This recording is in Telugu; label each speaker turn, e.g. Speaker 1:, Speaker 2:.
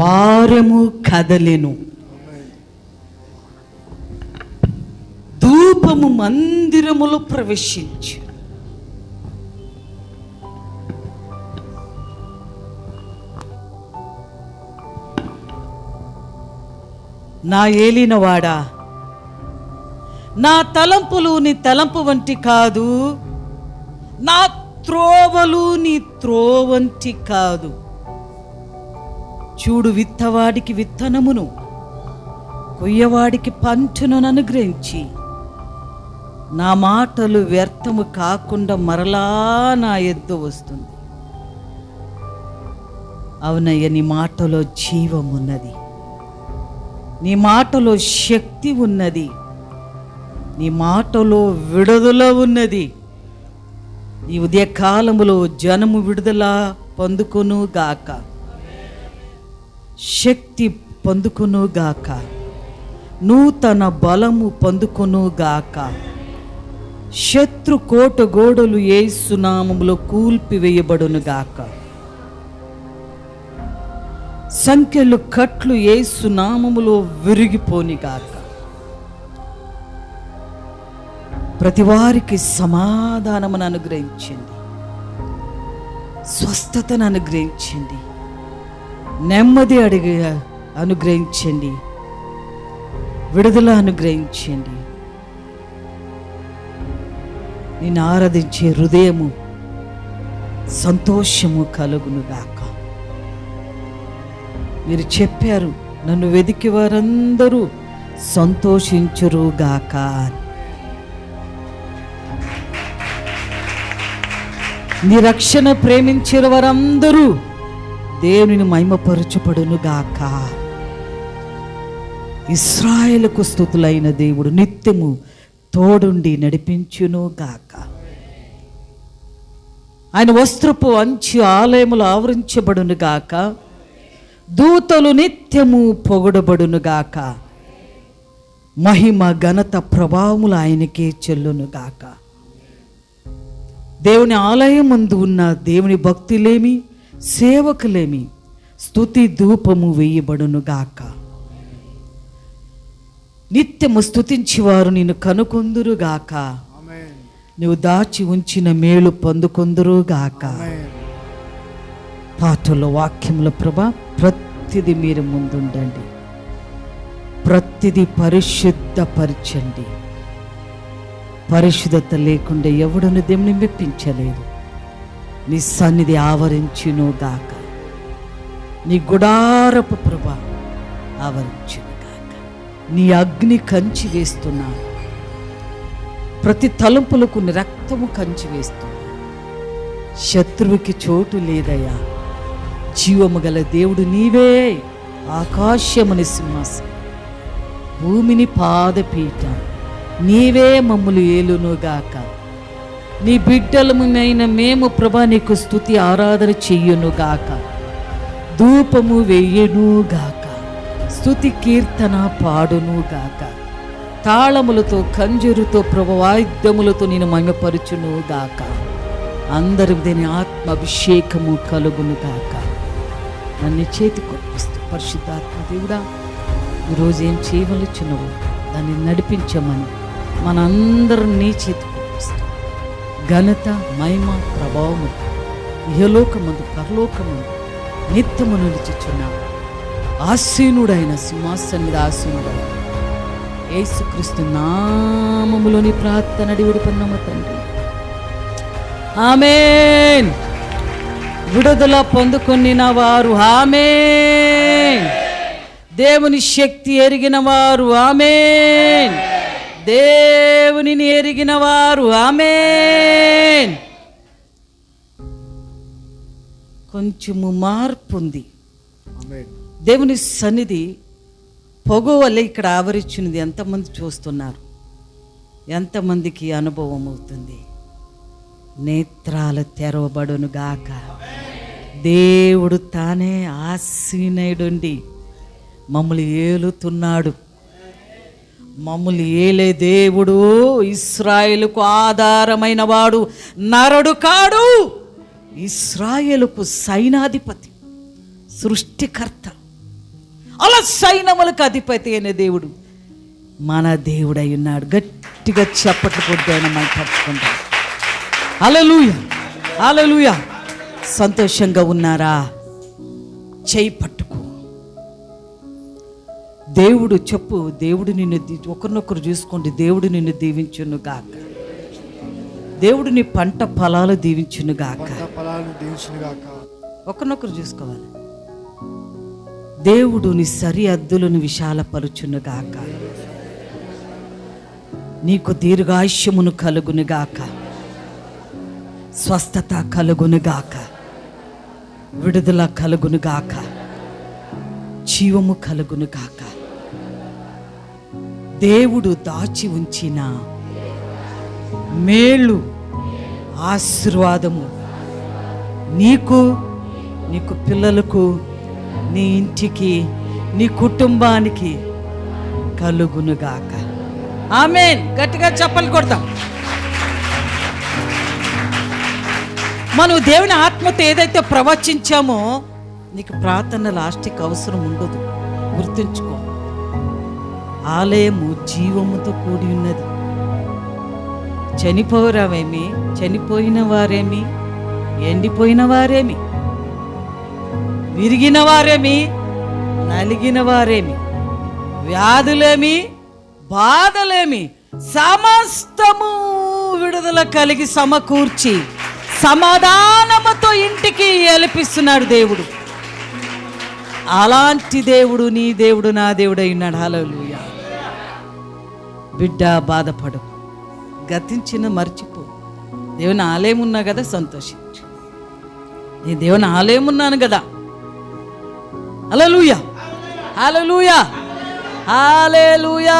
Speaker 1: ద్వారము కదలెను, ధూపము మందిరములో ప్రవేశించు. నా ఏలినవాడా, నా తలంపులు నీ తలంపు వంటి కాదు, నా త్రోవలు నీ త్రోవంటి కాదు. చూడు, విత్తవాడికి విత్తనమును, కొయ్యవాడికి పంటను అనుగ్రహించి, నా మాటలు వ్యర్థము కాకుండా మరలా నా ఎద్దు వస్తుంది. అవునయ్య, నీ మాటలో జీవం ఉన్నది, నీ మాటలో శక్తి ఉన్నది, నీ మాటలో విడుదల ఉన్నది. ఈ ఉదయకాలములో జనము విడుదల పొందుకొను గాక, శక్తి పొందుకొను గాక, నూతన బలము పొందుకొను గాక. శత్రు కోట గోడలు యేసు నామములో కూల్పివేయబడును గాక. సంఖ్యలు కట్లు యేసు నామములో విరిగిపోని గాక. ప్రతి వారికి సమాధానమును అనుగ్రహించండి, స్వస్థతను అనుగ్రహించండి, నెమ్మది అనుగ్రహించండి, విడుదల అనుగ్రహించండి. నిన్ను ఆరాధించే హృదయము సంతోషము కలుగునుగాక. మీరు చెప్పారు, నన్ను వెదికి వారందరూ సంతోషించురుగాక. నీ రక్షణ ప్రేమించిన వారందరూ దేవునిని మహిమపరచబడును గాక. ఇశ్రాయేలుకు స్తుతులైన దేవుడు నిత్యము తోడుండి నడిపించును గాక. ఆయన వస్త్రపు అంచు ఆలయములు ఆవరించబడును గాక. దూతలు నిత్యము పొగడబడును గాక. మహిమ ఘనత ప్రభావములు ఆయనకే చెల్లును గాక. దేవుని ఆలయం ముందు ఉన్న దేవుని భక్తులేమి, సేవకులేమి స్తుతి ధూపము వేయబడును గాక. నిత్యము స్తుతించేవారు నిన్ను కనుకొందురుగాక. నువ్వు దాచి ఉంచిన మేలు పొందుకొందురుగాక. పాటలో వాక్యముల ప్రభా, ప్రతిదీ మీరు ముందుండండి, ప్రతిదీ పరిశుద్ధపరచండి. పరిశుద్ధత లేకుండా ఎవడును దేవుని మెప్పించలేదు. నీ సన్నిధి ఆవరించును గాక. నీ గుడారపు ప్రభా ఆవరించును గాక. నీ అగ్ని కంచి వేస్తున్నా, ప్రతి తలుపులకు నీ రక్తము కంచి వేస్తున్నా. శత్రువుకి చోటు లేదయ్యా. జీవము గల దేవుడు నీవే. ఆకాశముని సింహాసనం, భూమిని పాదపీఠ, నీవే మమ్ములు ఏలునుగాక. నీ బిడ్డలమైన మేము ప్రభా నీకు స్తుతి ఆరాధన చెయ్యునుగాక. ధూపము వేయునుగాక, స్తుతి కీర్తన పాడునుగాక. తాళములతో, కంజరుతో, ప్రభు వాయిద్యములతో నేను మహిమపరచునుగాక. అందరి దీని ఆత్మ అభిషేకము కలుగునుగాక. నన్ను చేతి కొప్పిస్తూ పరిశుద్ధాత్మ దేవుడా, ఈరోజు ఏం చేయవలచున్నావు దాన్ని నడిపించమని మనందరం నీ చేతి కొప్పిస్తూ ఘనత, మహిమ, ప్రభావము ఇహలోకమందు పరలోకమందు నిత్యము నిలుచుచున్నావు. ఆసీనుడైన సింహాసనం మీద ఆసీనుడైన యేసుక్రీస్తు నామములోని ప్రార్థన అడిగి పొందాము తండ్రి. ఆమేన్. విడుదల పొందుకొనిన వారు ఆమేన్. దేవుని శక్తి ఎరిగిన వారు ఆమేన్. దేవునిని ఎరిగిన వారు ఆమేన్. కొంచెము మార్పు ఉంది. దేవుని సన్నిధి పొగ వల్ల ఇక్కడ ఆవరించినది ఎంతమంది చూస్తున్నారు? ఎంతమందికి అనుభవం అవుతుంది? నేత్రాలు తెరవబడును గాక. దేవుడు తానే ఆసీనుడుండి మమ్మల్ని ఏలుతున్నాడు. మమ్మల్ని ఏలే దేవుడు ఇశ్రాయేలుకు ఆధారమైన వాడు నరుడు కాడు. ఇశ్రాయేలుకు సైనాధిపతి, సృష్టికర్త, సైన్యములకు అధిపతి అయిన దేవుడు మన దేవుడై ఉన్నాడు. గట్టిగా చప్పట్లు కొట్టి ఆయన మనం పట్టుకుంటాం. హల్లెలూయా, హల్లెలూయా. సంతోషంగా ఉన్నారా? చేయి పట్టుకో. దేవుడు చెప్పు, దేవుడు నిన్ను ఒకరినొకరు చూసుకోండి. దేవుడు నిన్ను దీవించును గాక. దేవుడు నీ పంట ఫలాలు దీవించును గాక. ఒకరినొకరు చూసుకోవాలి. దేవుడు నీ సరిహద్దులను విశాలపరుచును గాక. నీకు దీర్ఘాయుష్యమును కలుగును గాక. స్వస్థత కలుగును గాక. విడుదల కలుగును గాక. జీవము కలుగును గాక. దేవుడు దాచి ఉంచిన మేలు ఆశీర్వాదము నీకు, నీకు పిల్లలకు, నీ ఇంటికి, నీ కుటుంబానికి కలుగును గాక. ఆమేన్. గట్టిగా చప్పలు కొడతాం. మనం దేవుని ఆత్మతో ఏదైతే ప్రవచించామో నీకు ప్రార్థన లాస్ట్కి అవసరం ఉండదు. గుర్తుంచుకో, ఆలయము జీవముతో కూడి ఉన్నది. చనిపోరావేమి, చనిపోయిన వారేమి, ఎండిపోయిన వారేమి, విరిగిన వారేమి, నలిగిన వారేమి, వ్యాధులేమి, బాధలేమి, సమస్తము విడుదల కలిగి సమకూర్చి సమాధానముతో ఇంటికి ఎలిపిస్తున్నాడు దేవుడు. అలాంటి దేవుడు నీ దేవుడు, నా దేవుడు అయినాడు. హల్లెలూయా. బిడ్డ బాధపడు, గతించిన మర్చిపో. దేవుని ఆలయం ఉన్నా కదా, సంతోషించు. నేను దేవుని ఆలయం ఉన్నాను కదా. హల్లెలూయా, హల్లెలూయా, హల్లెలూయా.